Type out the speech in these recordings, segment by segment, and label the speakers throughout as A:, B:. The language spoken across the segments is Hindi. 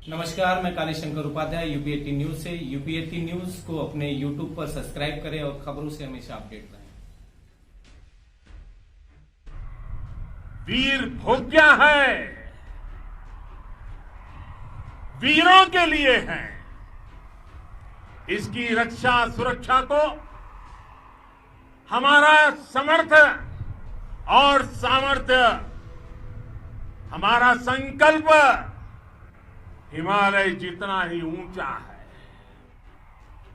A: नमस्कार, मैं काली शंकर उपाध्याय यूपी 18 न्यूज से। यूपी 18 न्यूज को अपने यूट्यूब पर सब्सक्राइब करें और खबरों से हमेशा अपडेट रहें।
B: वीर भोग्या है, वीरों के लिए है। इसकी रक्षा सुरक्षा को हमारा समर्थ और सामर्थ्य, हमारा संकल्प हिमालय जितना ही ऊंचा है।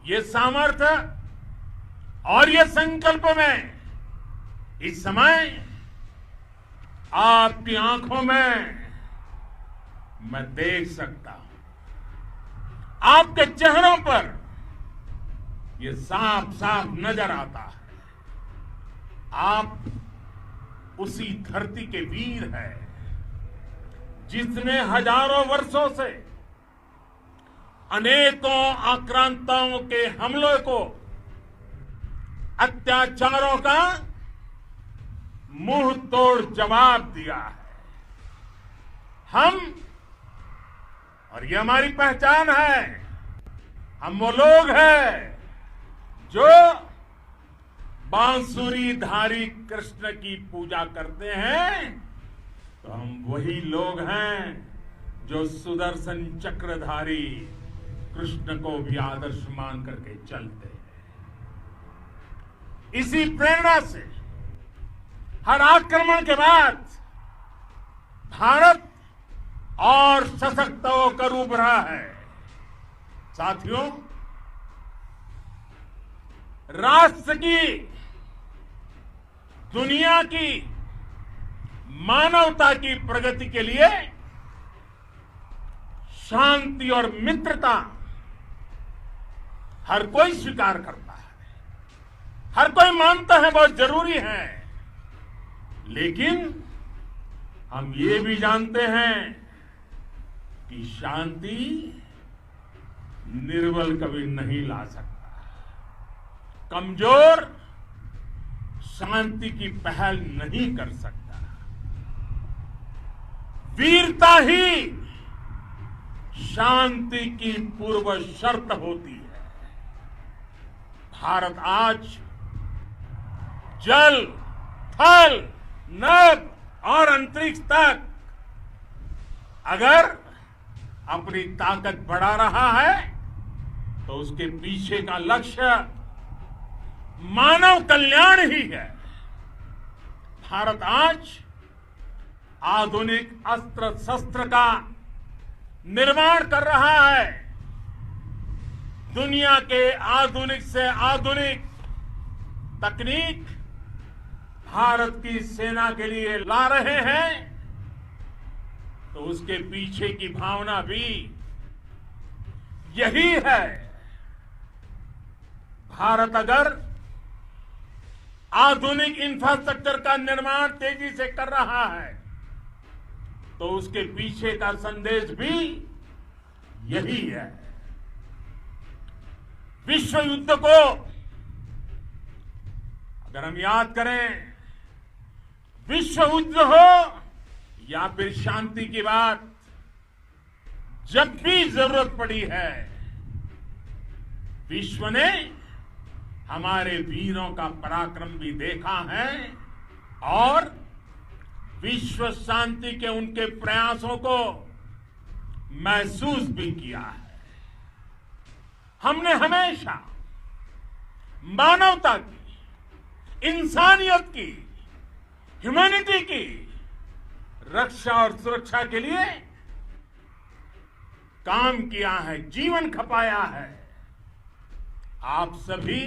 B: ये सामर्थ्य और ये संकल्प में इस समय आपकी आंखों में मैं देख सकता हूं। आपके चेहरों पर ये साफ साफ नजर आता है। आप उसी धरती के वीर हैं जिसने हजारों वर्षों से अनेकों आक्रांताओं के हमलों को, अत्याचारों का मुंह तोड़ जवाब दिया है। हम, और ये हमारी पहचान है, हम वो लोग हैं जो बांसुरीधारी कृष्ण की पूजा करते हैं, तो हम वही लोग हैं जो सुदर्शन चक्रधारी कृष्ण को भी आदर्श मान करके चलते हैं। इसी प्रेरणा से हर आक्रमण के बाद भारत और सशक्त होकर उभरा है। साथियों, राष्ट्र की, दुनिया की, मानवता की प्रगति के लिए शांति और मित्रता हर कोई स्वीकार करता है, हर कोई मानता है बहुत जरूरी है। लेकिन हम ये भी जानते हैं कि शांति निर्बल कभी नहीं ला सकता। कमजोर शांति की पहल नहीं कर सकता। वीरता ही शांति की पूर्व शर्त होती है। भारत आज जल, थल, नभ और अंतरिक्ष तक अगर अपनी ताकत बढ़ा रहा है तो उसके पीछे का लक्ष्य मानव कल्याण ही है। भारत आज आधुनिक अस्त्र शस्त्र का निर्माण कर रहा है। दुनिया के आधुनिक से आधुनिक तकनीक भारत की सेना के लिए ला रहे हैं, तो उसके पीछे की भावना भी यही है। भारत अगर आधुनिक इंफ्रास्ट्रक्चर का निर्माण तेजी से कर रहा है, तो उसके पीछे का संदेश भी यही है। विश्व युद्ध को अगर हम याद करें, विश्व युद्ध हो या फिर शांति की बात, जब भी जरूरत पड़ी है, विश्व ने हमारे वीरों का पराक्रम भी देखा है और विश्व शांति के उनके प्रयासों को महसूस भी किया है। हमने हमेशा मानवता की, इंसानियत की, ह्यूमैनिटी की रक्षा और सुरक्षा के लिए काम किया है, जीवन खपाया है। आप सभी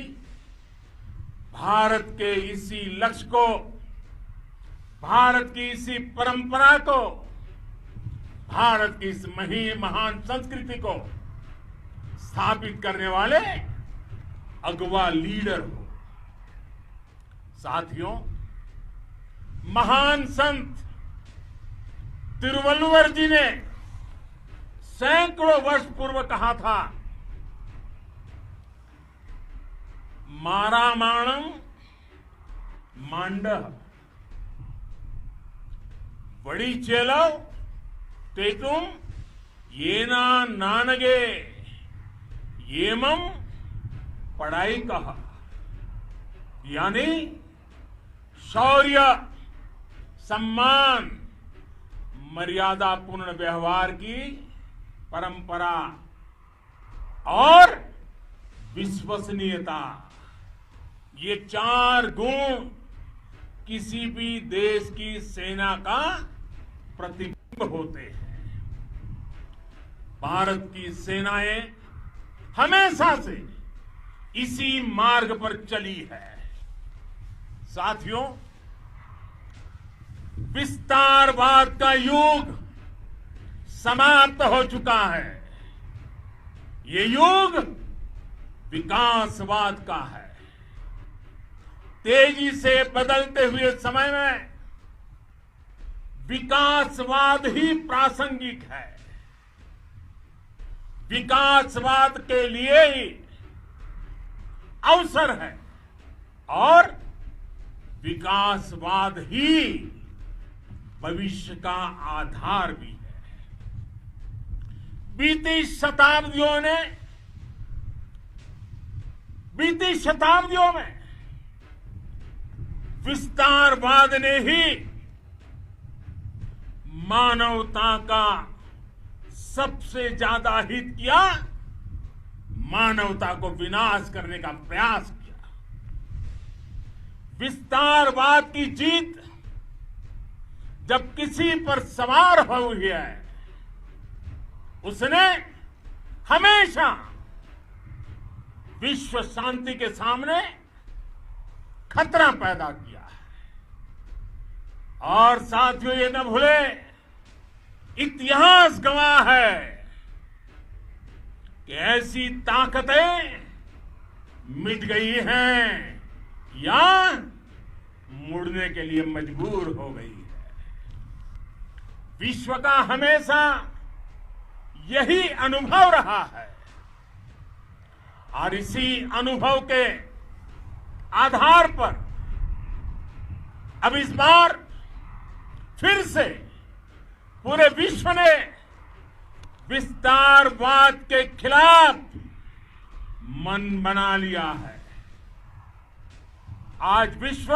B: भारत के इसी लक्ष्य को, भारत की इसी परंपरा को, भारत की इस महान संस्कृति को स्थापित करने वाले अगवा लीडर हो। साथियों, महान संत तिरुवल्लुवर जी ने सैकड़ों वर्ष पूर्व कहा था, मारामाणम मांडह बड़ी चेलव तेतुम येना नानगे येमम पढ़ाई कहा, यानी शौर्य, सम्मान, मर्यादापूर्ण व्यवहार की परंपरा और विश्वसनीयता, ये 4 गुण किसी भी देश की सेना का प्रतिबिंब होते हैं। भारत की सेनाएं हमेशा से इसी मार्ग पर चली है। साथियों, विस्तारवाद का युग समाप्त हो चुका है। ये युग विकासवाद का है। तेजी से बदलते हुए समय में विकासवाद ही प्रासंगिक है। विकासवाद के लिए ही अवसर है और विकासवाद ही भविष्य का आधार भी है। बीती शताब्दियों में विस्तारवाद ने ही मानवता का सबसे ज्यादा हित किया, मानवता को विनाश करने का प्रयास किया। विस्तारवाद की जीत जब किसी पर सवार हुई है, उसने हमेशा विश्व शांति के सामने खतरा पैदा किया है। और साथियों, ये न भूले, इतिहास गवाह है कि ऐसी ताकतें मिट गई हैं या मुड़ने के लिए मजबूर हो गई है। विश्व का हमेशा यही अनुभव रहा है और इसी अनुभव के आधार पर अब इस बार फिर से पूरे विश्व ने विस्तारवाद के खिलाफ मन बना लिया है। आज विश्व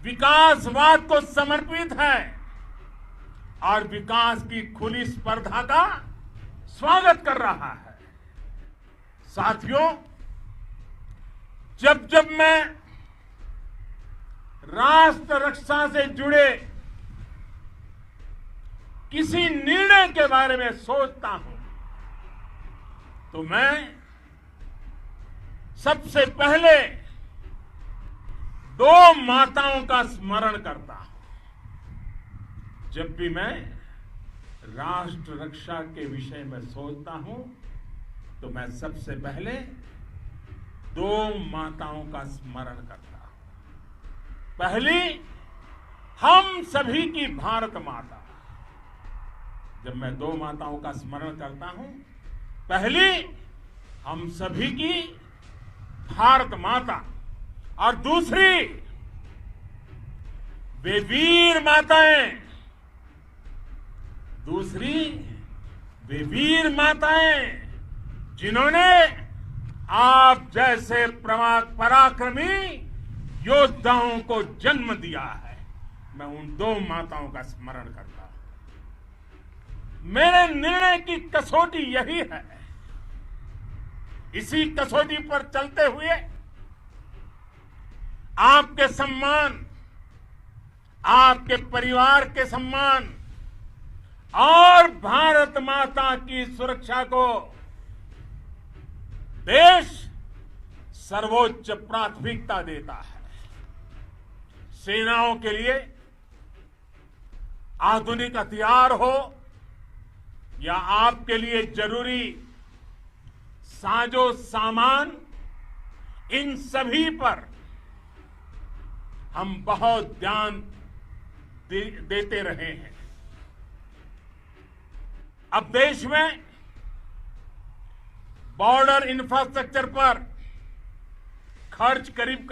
B: विकासवाद को समर्पित है और विकास की खुली स्पर्धा का स्वागत कर रहा है। साथियों, जब जब मैं राष्ट्र रक्षा से जुड़े किसी निर्णय के बारे में सोचता हूं तो मैं सबसे पहले 2 माताओं का स्मरण करता हूं। जब भी मैं राष्ट्र रक्षा के विषय में सोचता हूं तो मैं सबसे पहले 2 माताओं का स्मरण करता हूं। पहली, हम सभी की भारत माता। जब मैं 2 माताओं का स्मरण करता हूं, पहली हम सभी की भारत माता और दूसरी वे वीर माताएं, जिन्होंने आप जैसे पराक्रमी योद्धाओं को जन्म दिया है। मैं उन 2 माताओं का स्मरण करता हूं। मेरे निर्णय की कसौटी यही है। इसी कसौटी पर चलते हुए आपके सम्मान, आपके परिवार के सम्मान और भारत माता की सुरक्षा को देश सर्वोच्च प्राथमिकता देता है। सेनाओं के लिए आधुनिक हथियार हो या आपके लिए जरूरी साजो सामान, इन सभी पर हम बहुत ध्यान देते रहे हैं। अब देश में बॉर्डर इंफ्रास्ट्रक्चर पर खर्च करीब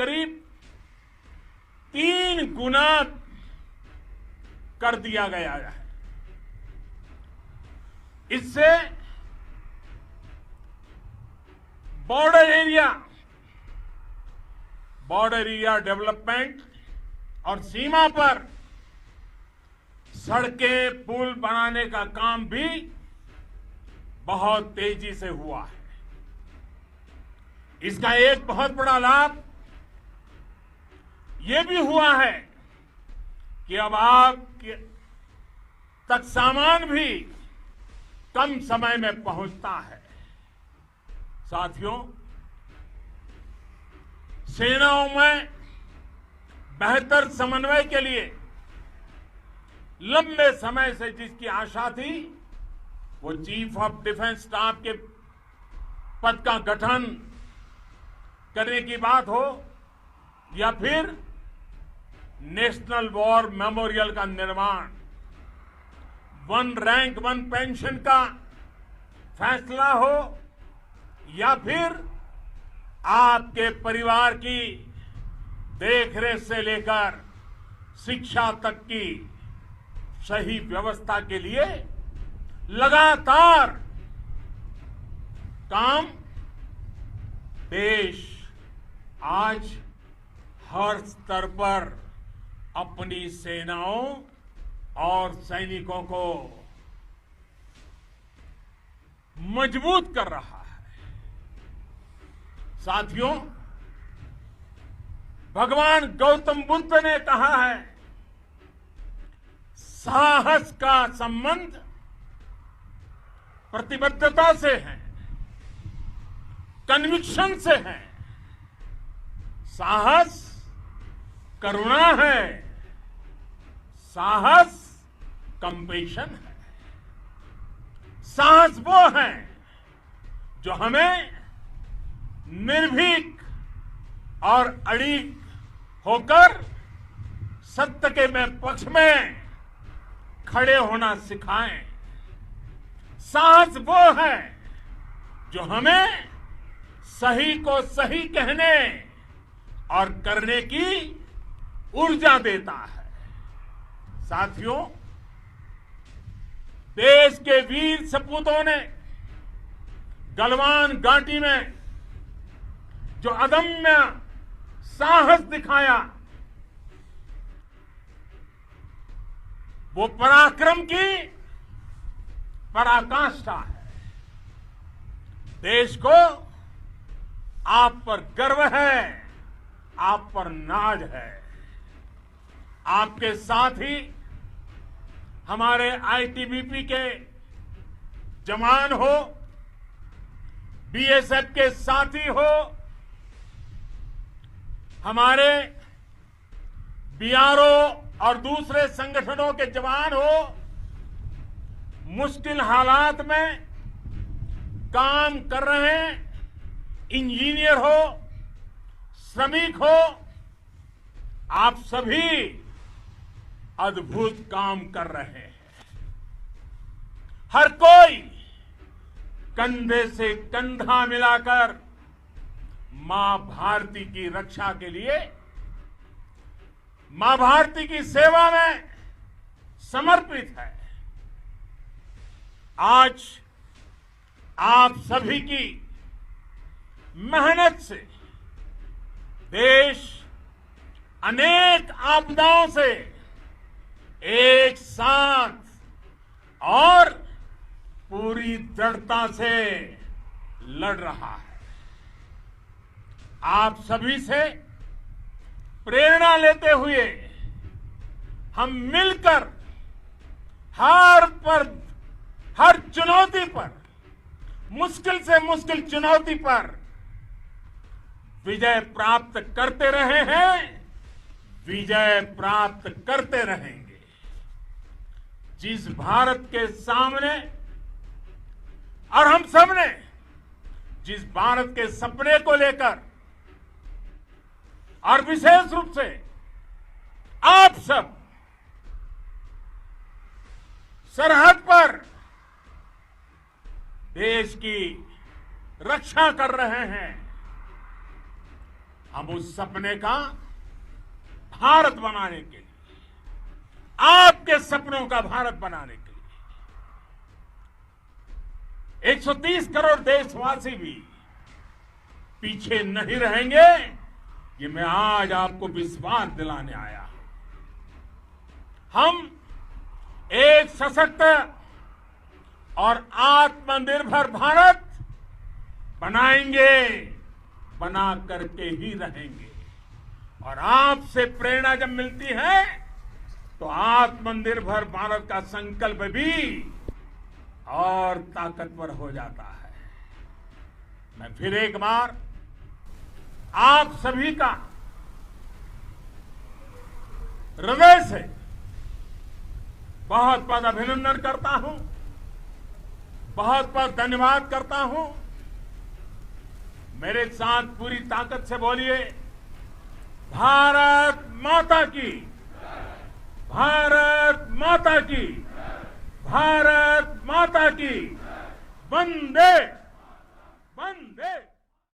B: 3 गुना कर दिया गया है। इससे बॉर्डर एरिया डेवलपमेंट और सीमा पर सड़कें पुल बनाने का काम भी बहुत तेजी से हुआ है। इसका एक बहुत बड़ा लाभ ये भी हुआ है कि अब आप तक सामान भी कम समय में पहुंचता है। साथियों, सेनाओं में बेहतर समन्वय के लिए लंबे समय से जिसकी आशा थी, वो चीफ ऑफ डिफेंस स्टाफ के पद का गठन करने की बात हो या फिर नेशनल वॉर मेमोरियल का निर्माण, वन रैंक वन पेंशन का फैसला हो या फिर आपके परिवार की देखरेख से लेकर शिक्षा तक की सही व्यवस्था के लिए लगातार काम देश आज हर स्तर पर अपनी सेनाओं और सैनिकों को मजबूत कर रहा है। साथियों, भगवान गौतम बुद्ध ने कहा है, साहस का संबंध प्रतिबद्धता से है, कन्विक्शन से है। साहस करुणा है, साहस कंपेशन है। साहस वो है जो हमें निर्भीक और अड़िग होकर सत्य के पक्ष में खड़े होना सिखाएं। साहस वो है जो हमें सही को सही कहने और करने की ऊर्जा देता है। साथियों, देश के वीर सपूतों ने गलवान घाटी में जो अदम्य साहस दिखाया, वो पराक्रम की पराकाष्ठा है। देश को आप पर गर्व है, आप पर नाज है। आपके साथ ही हमारे आईटीबीपी के जवान हो, बीएसएफ के साथी हो, हमारे बीआरओ और दूसरे संगठनों के जवान हो, मुश्किल हालात में काम कर रहे इंजीनियर हो, श्रमिक हो, आप सभी अद्भुत काम कर रहे हैं। हर कोई कंधे से कंधा मिलाकर मां भारती की रक्षा के लिए, मां भारती की सेवा में समर्पित है। आज आप सभी की मेहनत से देश अनेक आपदाओं से एक साथ और पूरी दृढ़ता से लड़ रहा है। आप सभी से प्रेरणा लेते हुए हम मिलकर हर चुनौती पर, मुश्किल से मुश्किल चुनौती पर विजय प्राप्त करते रहे हैं, विजय प्राप्त करते रहेंगे। जिस भारत के सामने और हम सबने जिस भारत के सपने को लेकर और विशेष रूप से आप सब सरहद पर देश की रक्षा कर रहे हैं, हम उस सपने का भारत बनाने के लिए, आपके सपनों का भारत बनाने के लिए 130 करोड़ देशवासी भी पीछे नहीं रहेंगे, ये मैं आज आपको विश्वास दिलाने आया। हम एक सशक्त और आत्मनिर्भर भारत बनाएंगे, बना करके ही रहेंगे। और आपसे प्रेरणा जब मिलती है तो आत्मनिर्भर भारत का संकल्प भी और ताकतवर हो जाता है। मैं फिर एक बार आप सभी का हृदय से बहुत बहुत अभिनंदन करता हूं, बहुत बहुत धन्यवाद करता हूं। मेरे साथ पूरी ताकत से बोलिए, भारत माता की, भारत माता की, भारत माता की, वंदे